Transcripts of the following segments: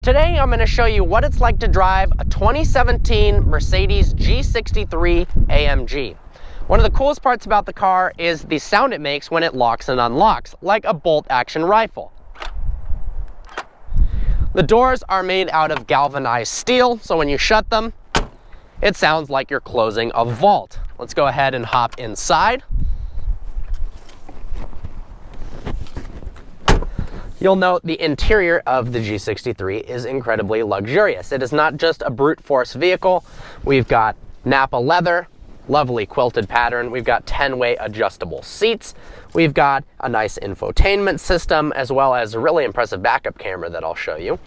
Today I'm going to show you what it's like to drive a 2017 Mercedes G63 AMG. One of the coolest parts about the car is the sound it makes when it locks and unlocks, like a bolt-action rifle. The doors are made out of galvanized steel, so when you shut them, it sounds like you're closing a vault. Let's go ahead and hop inside. You'll note the interior of the G63 is incredibly luxurious. It is not just a brute force vehicle. We've got Napa leather, lovely quilted pattern. We've got 10-way adjustable seats. We've got a nice infotainment system, as well as a really impressive backup camera that I'll show you.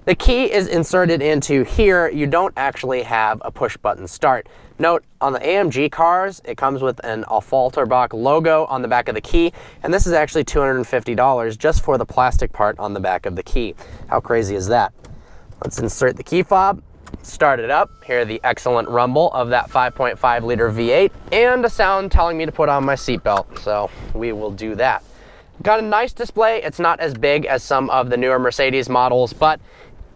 The key is inserted into here. You don't actually have a push button start. Note, on the AMG cars, it comes with an Affalterbach logo on the back of the key, and this is actually $250 just for the plastic part on the back of the key. How crazy is that? Let's insert the key fob, start it up, hear the excellent rumble of that 5.5 liter V8, and a sound telling me to put on my seatbelt, so we will do that. Got a nice display. It's not as big as some of the newer Mercedes models, but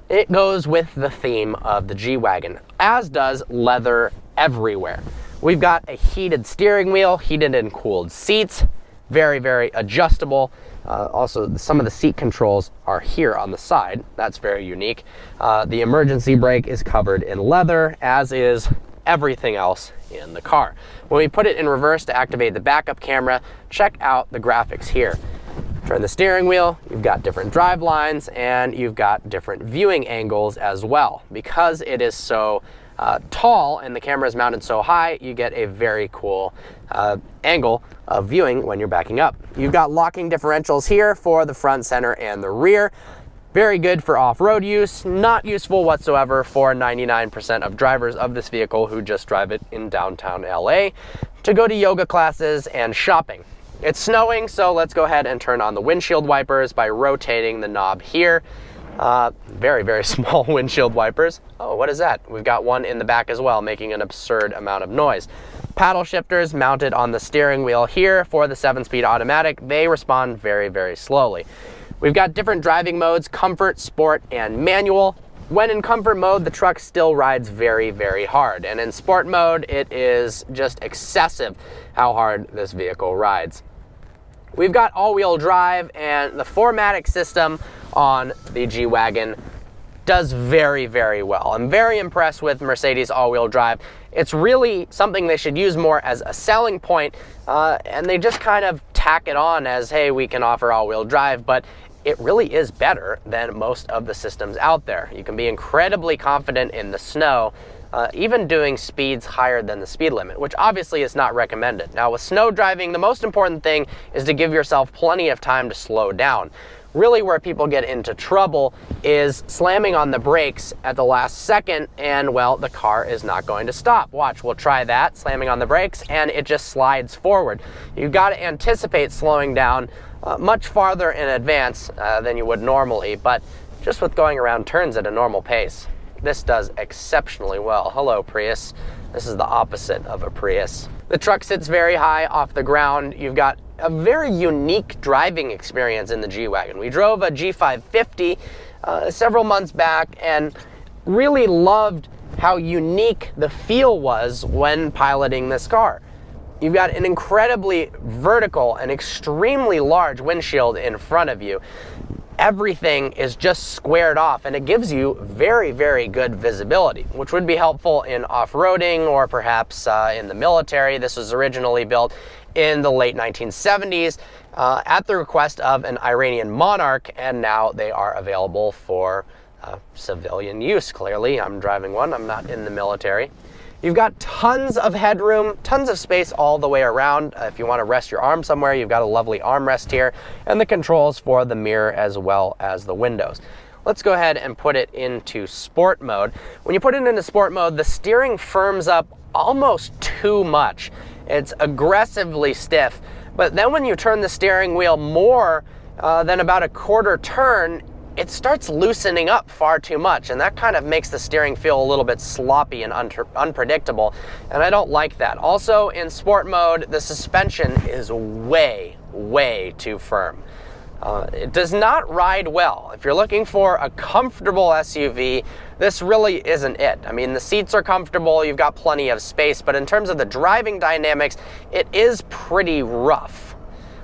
it goes with the theme of the G-Wagon, as does leather everywhere. We've got a heated steering wheel, heated and cooled seats, very, very adjustable. Also, some of the seat controls are here on the side. That's very unique. The emergency brake is covered in leather, as is everything else in the car. When we put it in reverse to activate the backup camera, check out the graphics here. Turn the steering wheel, you've got different drive lines, and you've got different viewing angles as well. Because it is so tall and the camera is mounted so high, you get a very cool angle of viewing when you're backing up. You've got locking differentials here for the front, center, and the rear. Very good for off-road use, not useful whatsoever for 99% of drivers of this vehicle who just drive it in downtown LA to go to yoga classes and shopping. It's snowing, so let's go ahead and turn on the windshield wipers by rotating the knob here. Very, very small windshield wipers. Oh, what is that? We've got one in the back as well, making an absurd amount of noise. Paddle shifters mounted on the steering wheel here for the 7-speed automatic. They respond very, very slowly. We've got different driving modes: comfort, sport, and manual. When in comfort mode, the truck still rides very, very hard. And in sport mode, it is just excessive how hard this vehicle rides. We've got all-wheel drive, and the 4MATIC system on the G-Wagon does very, very well. I'm very impressed with Mercedes all-wheel drive. It's really something they should use more as a selling point, and they just kind of tack it on as, hey, we can offer all-wheel drive, but it really is better than most of the systems out there. You can be incredibly confident in the snow, even doing speeds higher than the speed limit, which obviously is not recommended. Now, with snow driving, the most important thing is to give yourself plenty of time to slow down. Really, where people get into trouble is slamming on the brakes at the last second, and well, the car is not going to stop. Watch, we'll try that, slamming on the brakes, and it just slides forward. You've got to anticipate slowing down much farther in advance than you would normally, but just with going around turns at a normal pace, this does exceptionally well. Hello, Prius. This is the opposite of a Prius. The truck sits very high off the ground. You've got a very unique driving experience in the G-Wagon. We drove a G550 several months back and really loved how unique the feel was when piloting this car. You've got an incredibly vertical and extremely large windshield in front of you. Everything is just squared off, and it gives you very, very good visibility, which would be helpful in off-roading or perhaps in the military. This was originally built in the late 1970s at the request of an Iranian monarch, and now they are available for civilian use. Clearly, I'm driving one. I'm not in the military. You've got tons of headroom, tons of space all the way around. If you want to rest your arm somewhere, you've got a lovely armrest here, and the controls for the mirror as well as the windows. Let's go ahead and put it into sport mode. When you put it into sport mode, the steering firms up almost too much. It's aggressively stiff, but then when you turn the steering wheel more than about a quarter turn, it starts loosening up far too much, and that kind of makes the steering feel a little bit sloppy and unpredictable, and I don't like that. Also, in sport mode, the suspension is way too firm. It does not ride well. If you're looking for a comfortable SUV, this really isn't it. I mean, the seats are comfortable, you've got plenty of space, but in terms of the driving dynamics, it is pretty rough.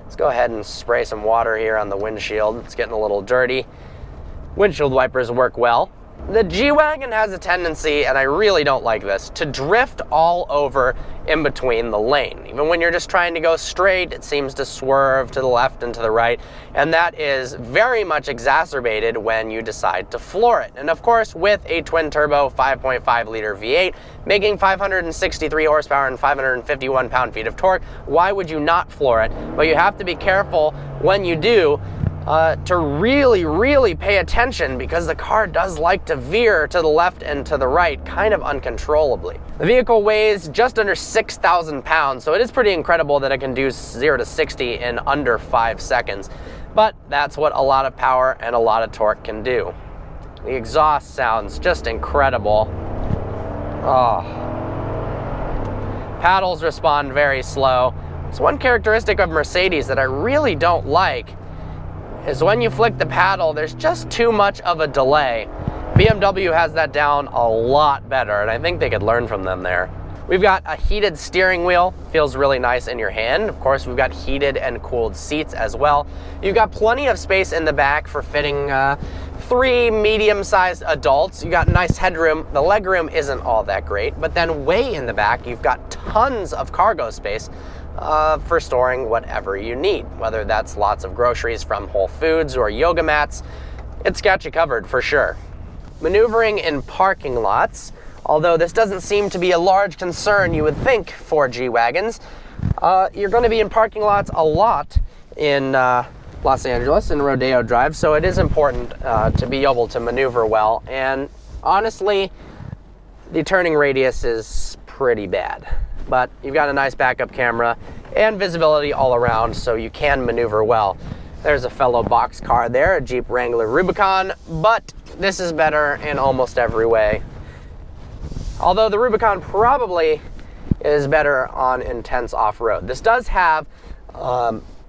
Let's go ahead and spray some water here on the windshield. It's getting a little dirty. Windshield wipers work well. The G-Wagon has a tendency, and I really don't like this, to drift all over in between the lane. Even when you're just trying to go straight, it seems to swerve to the left and to the right, and that is very much exacerbated when you decide to floor it. And of course, with a twin-turbo 5.5-liter V8, making 563 horsepower and 551 pound-feet of torque, why would you not floor it? But you have to be careful when you do, to really pay attention, because the car does like to veer to the left and to the right kind of uncontrollably. The vehicle weighs just under 6,000 pounds, so it is pretty incredible that it can do 0 to 60 in under 5 seconds. But that's what a lot of power and a lot of torque can do. The exhaust sounds just incredible. Oh. Paddles respond very slow. It's one characteristic of Mercedes that I really don't like, is when you flick the paddle, there's just too much of a delay. BMW has that down a lot better, and I think they could learn from them there. We've got a heated steering wheel, feels really nice in your hand. Of course, we've got heated and cooled seats as well. You've got plenty of space in the back for fitting 3 medium-sized adults. You got nice headroom. The legroom isn't all that great, but then way in the back, you've got tons of cargo space for storing whatever you need, whether that's lots of groceries from Whole Foods or yoga mats. It's got you covered for sure. Maneuvering in parking lots, although this doesn't seem to be a large concern you would think for G-Wagons, you're going to be in parking lots a lot in Los Angeles and Rodeo Drive, so it is important to be able to maneuver well, and honestly, the turning radius is pretty bad. But you've got a nice backup camera and visibility all around, so you can maneuver well. There's a fellow box car there, a Jeep Wrangler Rubicon, but this is better in almost every way. Although the Rubicon probably is better on intense off-road. This does have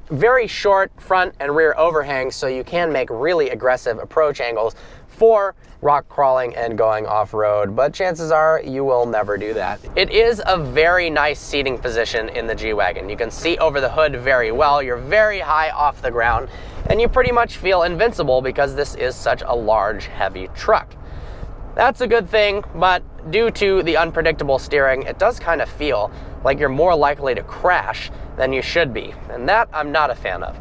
very short front and rear overhangs, so you can make really aggressive approach angles for rock crawling and going off-road, but chances are you will never do that. It is a very nice seating position in the G-Wagon. You can see over the hood very well, you're very high off the ground, and you pretty much feel invincible because this is such a large, heavy truck. That's a good thing, but due to the unpredictable steering, it does kind of feel like you're more likely to crash than you should be, and that I'm not a fan of.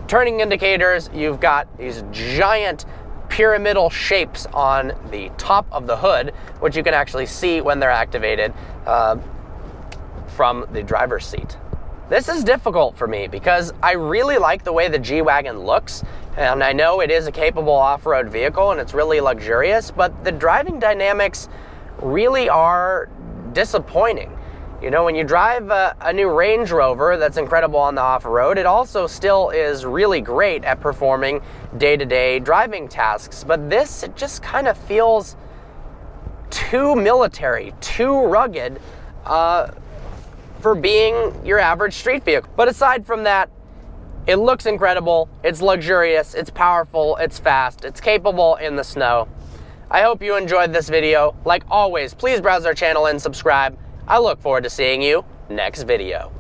Turning indicators, you've got these giant pyramidal shapes on the top of the hood, which you can actually see when they're activated from the driver's seat. This is difficult for me because I really like the way the G-Wagon looks, and I know it is a capable off-road vehicle and it's really luxurious, but the driving dynamics really are disappointing. You know, when you drive a new Range Rover that's incredible on the off-road, it also still is really great at performing day-to-day driving tasks. But this, it just kind of feels too military, too rugged for being your average street vehicle. But aside from that, it looks incredible, it's luxurious, it's powerful, it's fast, it's capable in the snow. I hope you enjoyed this video. Like always, please browse our channel and subscribe. I look forward to seeing you next video.